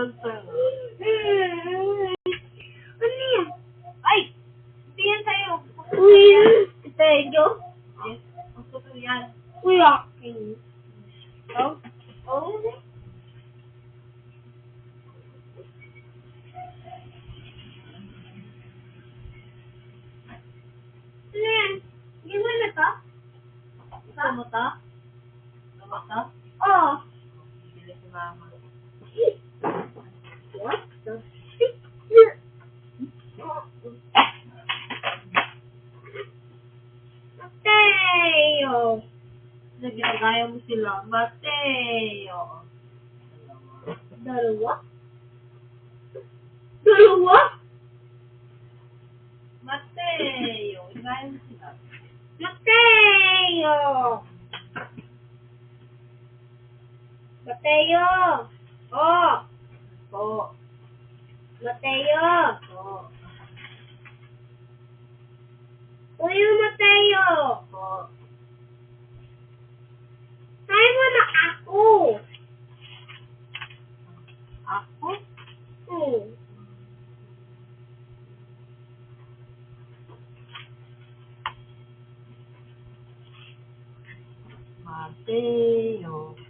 Ano yan? Ay! Hindi yan sa'yo. Uy, Pedro? Yes. Ang totoo yan. Uy, akin. Oh? Oh? Ano yan? Hindi mo na to? Gusto mo to? Gusto mo to? Oo. Bili si mama. What the Mateo! Kasi ginagaya mo sila. Mateo. Dalawa? Dalawa? Mateo. Ginagaya mo sila. Mateo! Mateo! Oh! Po. Mateo! Po. Uy, Mateo! Po. Sabi mo na ako! Ako? Hmm. Mateo.